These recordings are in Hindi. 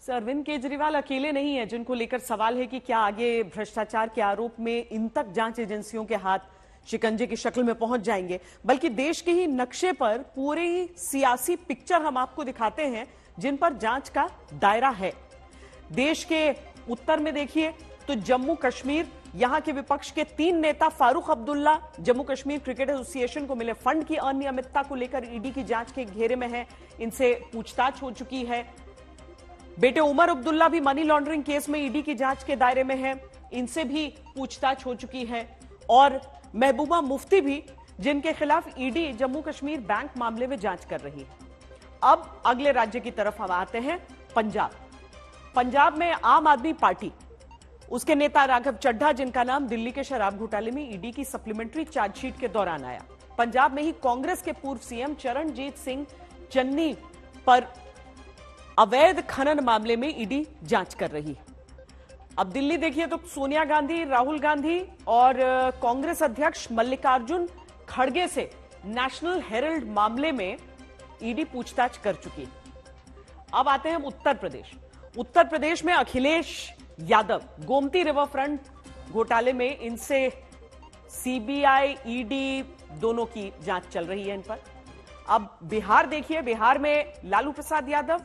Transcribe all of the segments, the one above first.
अरविंद केजरीवाल अकेले नहीं है जिनको लेकर सवाल है कि क्या आगे भ्रष्टाचार के आरोप में इन तक जांच एजेंसियों के हाथ शिकंजे की शक्ल में पहुंच जाएंगे, बल्कि देश के ही नक्शे पर पूरी सियासी पिक्चर हम आपको दिखाते हैं जिन पर जांच का दायरा है। देश के उत्तर में देखिए तो जम्मू कश्मीर, यहां के विपक्ष के 3 नेता फारूक अब्दुल्ला जम्मू कश्मीर क्रिकेट एसोसिएशन को मिले फंड की अनियमितता को लेकर ईडी की जांच के घेरे में है, इनसे पूछताछ हो चुकी है। बेटे उमर अब्दुल्ला भी मनी लॉन्ड्रिंग केस में ईडी की जांच के दायरे में है, इनसे भी पूछताछ हो चुकी है। और महबूबा मुफ्ती भी, जिनके खिलाफ ईडी जम्मू कश्मीर बैंक मामले में जांच कर रही है। अब अगले राज्य की तरफ हम आते हैं, पंजाब में आम आदमी पार्टी, उसके नेता राघव चड्ढा, जिनका नाम दिल्ली के शराब घोटाले में ईडी की सप्लीमेंट्री चार्जशीट के दौरान आया। पंजाब में ही कांग्रेस के पूर्व सीएम चरणजीत सिंह चन्नी पर अवैध खनन मामले में ईडी जांच कर रही है। अब दिल्ली देखिए तो सोनिया गांधी, राहुल गांधी और कांग्रेस अध्यक्ष मल्लिकार्जुन खड़गे से नेशनल हेराल्ड मामले में ईडी पूछताछ कर चुकी है। अब आते हैं हम उत्तर प्रदेश में अखिलेश यादव गोमती रिवर फ्रंट घोटाले में इनसे सीबीआई, ईडी दोनों की जांच चल रही है इन पर। अब बिहार देखिए, बिहार में लालू प्रसाद यादव,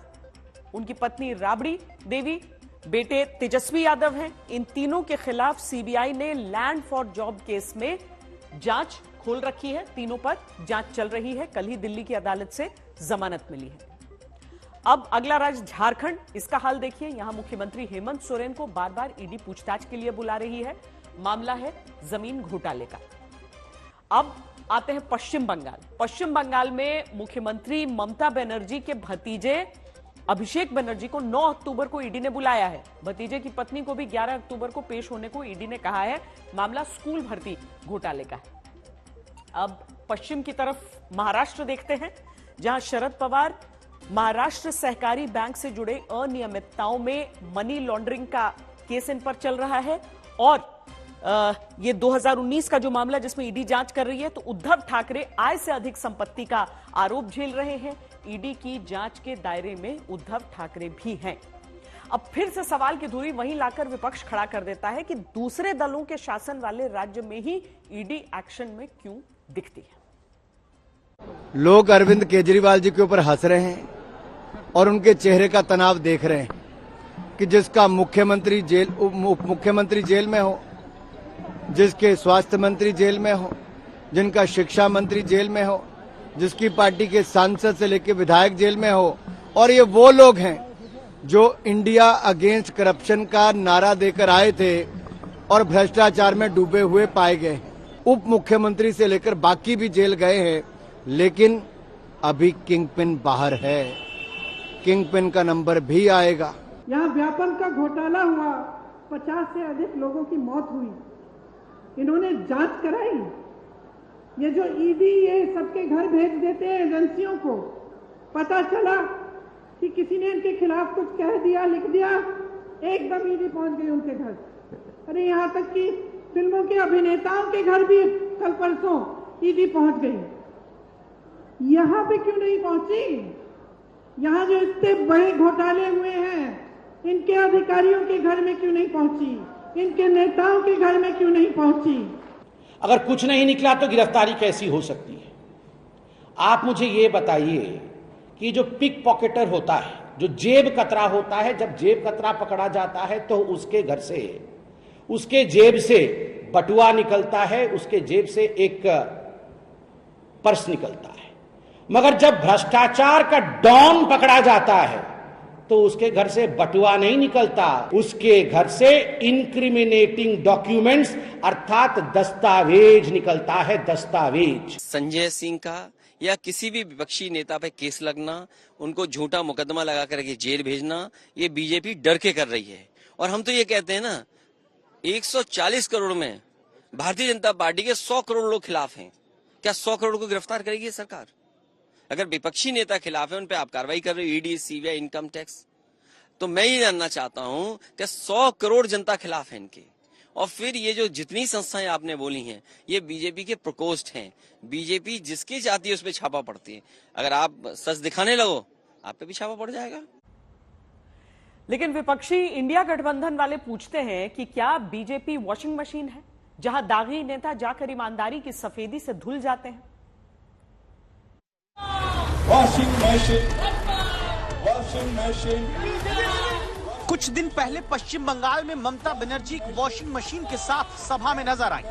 उनकी पत्नी राबड़ी देवी, बेटे तेजस्वी यादव हैं। इन तीनों के खिलाफ सीबीआई ने लैंड फॉर जॉब केस में जांच खोल रखी है, तीनों पर जांच चल रही है। कल ही दिल्ली की अदालत से जमानत मिली है। अब अगला राज्य झारखंड, इसका हाल देखिए। यहां मुख्यमंत्री हेमंत सोरेन को बार बार ईडी पूछताछ के लिए बुला रही है। मामला है जमीन घोटाले का। अब आते हैं पश्चिम बंगाल में मुख्यमंत्री ममता बनर्जी के भतीजे अभिषेक बनर्जी को 9 अक्टूबर को ईडी ने बुलाया है। भतीजे की पत्नी को भी 11 अक्टूबर को पेश होने को ईडी ने कहा है। मामला स्कूल भर्ती घोटाले का है। अब पश्चिम की तरफ महाराष्ट्र देखते हैं, जहां शरद पवार महाराष्ट्र सहकारी बैंक से जुड़े अनियमितताओं में मनी लॉन्ड्रिंग का केस इन पर चल रहा है। और ये 2019 का जो मामला जिसमें ईडी जांच कर रही है, तो उद्धव ठाकरे आय से अधिक संपत्ति का आरोप झेल रहे हैं। ईडी की जांच के दायरे में उद्धव ठाकरे भी हैं। अब फिर से सवाल की धुरी वहीं लाकर विपक्ष खड़ा कर देता है कि दूसरे दलों के शासन वाले राज्य में ही ईडी एक्शन में क्यों दिखती है। लोग अरविंद केजरीवाल जी के ऊपर हंस रहे हैं और उनके चेहरे का तनाव देख रहे हैं कि जिसका मुख्यमंत्री जेल, उप मुख्यमंत्री जेल में हो, जिसके स्वास्थ्य मंत्री जेल में हो, जिनका शिक्षा मंत्री जेल में हो, जिसकी पार्टी के सांसद से लेकर विधायक जेल में हो। और ये वो लोग हैं जो इंडिया अगेंस्ट करप्शन का नारा देकर आए थे और भ्रष्टाचार में डूबे हुए पाए गए। उप मुख्यमंत्री से लेकर बाकी भी जेल गए हैं, लेकिन अभी किंगपिन बाहर है। किंगपिन का नंबर भी आएगा। यहाँ व्यापम का घोटाला हुआ, 50 से अधिक लोगों की मौत हुई, इन्होंने जांच कराई। ये जो ईडी ये सबके घर भेज देते हैं एजेंसियों को, पता चला कि किसी ने इनके खिलाफ कुछ कह दिया, लिख दिया, एकदम ईडी पहुंच गई उनके घर। अरे यहाँ तक कि फिल्मों के अभिनेताओं के घर भी कल परसों ईडी पहुंच गई। यहाँ पे क्यों नहीं पहुंची? यहाँ जो इतने बड़े घोटाले हुए हैं, इनके अधिकारियों के घर में क्यों नहीं पहुंची? इनके नेताओं के घर में क्यों नहीं पहुंची? अगर कुछ नहीं निकला तो गिरफ्तारी कैसी हो सकती है? आप मुझे ये बताइए कि जो पिक पॉकेटर होता है, जो जेब कतरा होता है, जब जेब कतरा पकड़ा जाता है तो उसके घर से, उसके जेब से बटुआ निकलता है, उसके जेब से एक पर्स निकलता है। मगर जब भ्रष्टाचार का डॉन पकड़ा जाता है तो उसके घर से बटुआ नहीं निकलता, उसके घर से इंक्रिमिनेटिंग डॉक्यूमेंट्स अर्थात दस्तावेज निकलता है, दस्तावेज। संजय सिंह का या किसी भी विपक्षी नेता पे केस लगना, उनको झूठा मुकदमा लगा करके जेल भेजना, ये बीजेपी डर के कर रही है। और हम तो ये कहते हैं ना, 140 करोड़ में भारतीय जनता पार्टी के 100 करोड़ लोग खिलाफ हैं। क्या 100 करोड़ को गिरफ्तार करेगी सरकार? अगर विपक्षी नेता खिलाफ है, उन पे आप कार्रवाई कर रहे हो, ईडी, सीबीआई, इनकम टैक्स, तो मैं ये जानना चाहता हूं कि 100 करोड़ जनता खिलाफ है इनके। और फिर ये जो जितनी संस्थाएं आपने बोली हैं, ये बीजेपी के प्रकोष्ठ हैं। बीजेपी जिसकी चाहती है उस पर छापा पड़ती है। अगर आप सच दिखाने लगो, आप पे भी छापा पड़ जाएगा। लेकिन विपक्षी इंडिया गठबंधन वाले पूछते हैं कि क्या बीजेपी वॉशिंग मशीन है जहां दागी नेता जाकर ईमानदारी की सफेदी से धुल जाते हैं? Washing machine. कुछ दिन पहले पश्चिम बंगाल में ममता बनर्जी एक वॉशिंग मशीन के साथ सभा में नजर आई।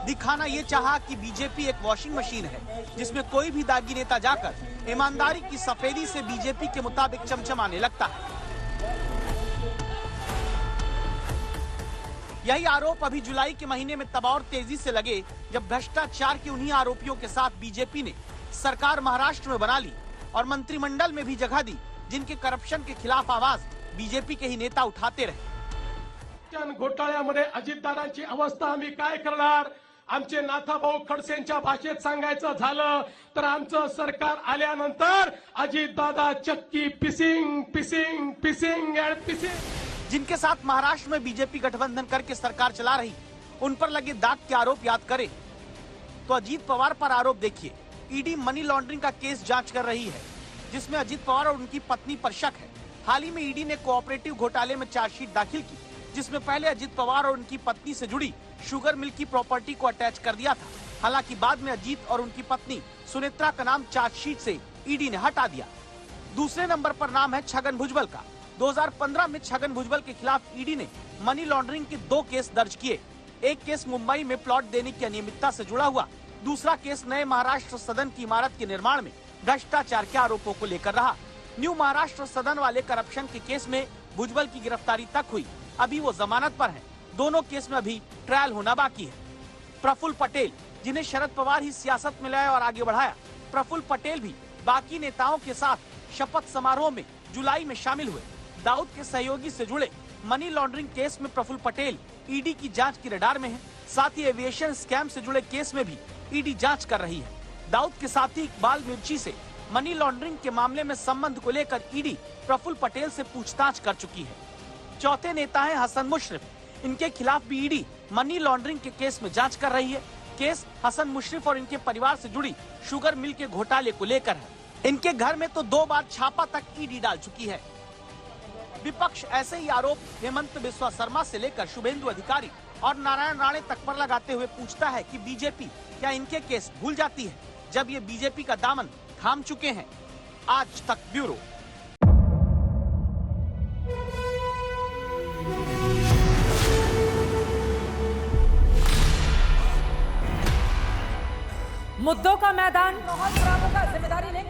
दिखाना ये चाहा कि बीजेपी एक वॉशिंग मशीन है जिसमें कोई भी दागी नेता जाकर ईमानदारी की सफेदी से बीजेपी के मुताबिक चमचमाने लगता है। यही आरोप अभी जुलाई के महीने में तब और तेजी से लगे जब भ्रष्टाचार के उन्हीं आरोपियों के साथ बीजेपी ने सरकार महाराष्ट्र में बना ली और मंत्रिमंडल में भी जगह दी, जिनके करप्शन के खिलाफ आवाज बीजेपी के ही नेता उठाते रहे। घोटाळ्यामध्ये अजितदादांची अवस्था आम्ही काय करणार? आमचे नाथाभाऊ खडसेंच्या भाषेत सांगायचं झालं तर आमचं सरकार आल्यानंतर अजितदादा चक्की पिसिंग पिसिंग पिसिंग एंड पिसिंग। जिनके साथ महाराष्ट्र में बीजेपी गठबंधन करके सरकार चला रही, उन पर लगे दाग के आरोप याद करें तो अजीत पवार पर आरोप देखिए। ईडी मनी लॉन्ड्रिंग का केस जांच कर रही है जिसमें अजीत पवार और उनकी पत्नी पर शक है। हाल ही में ईडी ने कोऑपरेटिव घोटाले में चार्जशीट दाखिल की जिसमें पहले अजीत पवार और उनकी पत्नी से जुड़ी शुगर मिल की प्रॉपर्टी को अटैच कर दिया था। हालांकि बाद में अजीत और उनकी पत्नी सुनेत्रा का नाम चार्जशीट से ईडी ने हटा दिया। दूसरे नंबर पर नाम है छगन भुजबल का। 2015 में छगन भुजबल के खिलाफ ईडी ने मनी लॉन्ड्रिंग के 2 केस दर्ज किए। एक केस मुंबई में प्लॉट देने की अनियमितता से जुड़ा हुआ, दूसरा केस नए महाराष्ट्र सदन की इमारत के निर्माण में भ्रष्टाचार के आरोपों को लेकर रहा। न्यू महाराष्ट्र सदन वाले करप्शन के केस में भुजबल की गिरफ्तारी तक हुई, अभी वो जमानत पर हैं। दोनों केस में अभी ट्रायल होना बाकी है। प्रफुल्ल पटेल, जिन्हें शरद पवार ही सियासत में लाया और आगे बढ़ाया, प्रफुल्ल पटेल भी बाकी नेताओं के साथ शपथ समारोह में जुलाई में शामिल हुए। दाऊद के सहयोगी से जुड़े मनी लॉन्ड्रिंग केस में प्रफुल्ल पटेल ईडी की जांच की रडार में है। साथ ही एविएशन स्कैम से जुड़े केस में भी ईडी जांच कर रही है। दाऊद के साथी इकबाल मिर्ची से मनी लॉन्ड्रिंग के मामले में संबंध को लेकर ईडी प्रफुल्ल पटेल से पूछताछ कर चुकी है। चौथे नेता हैं हसन मुशर्रफ। इनके खिलाफ भी ईडी मनी लॉन्ड्रिंग के केस में जांच कर रही है। केस हसन मुशर्रफ और इनके परिवार से जुड़ी शुगर मिल के घोटाले को लेकर है। इनके घर में तो 2 बार छापा तक ईडी डाल चुकी है। विपक्ष ऐसे ही आरोप हेमंत बिस्वा शर्मा से लेकर शुभेंदु अधिकारी और नारायण राणे तक पर लगाते हुए पूछता है कि बीजेपी क्या इनके केस भूल जाती है जब ये बीजेपी का दामन थाम चुके हैं। आज तक ब्यूरो। मुद्दों का मैदान,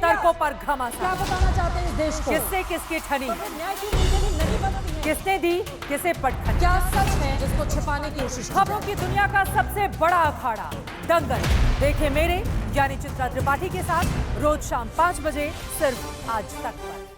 तर्कों पर घमासान। क्या बताना चाहते हैं इस देश को? किससे किसकी ठनी, न्याय की नीति नहीं बनती है। किसने दी किसे पटखनी। क्या सच है जिसको छिपाने की कोशिश? खबरों की दुनिया का सबसे बड़ा अखाड़ा दंगल देखे मेरे यानी चित्रा त्रिपाठी के साथ रोज शाम 5 बजे सिर्फ आज तक पर।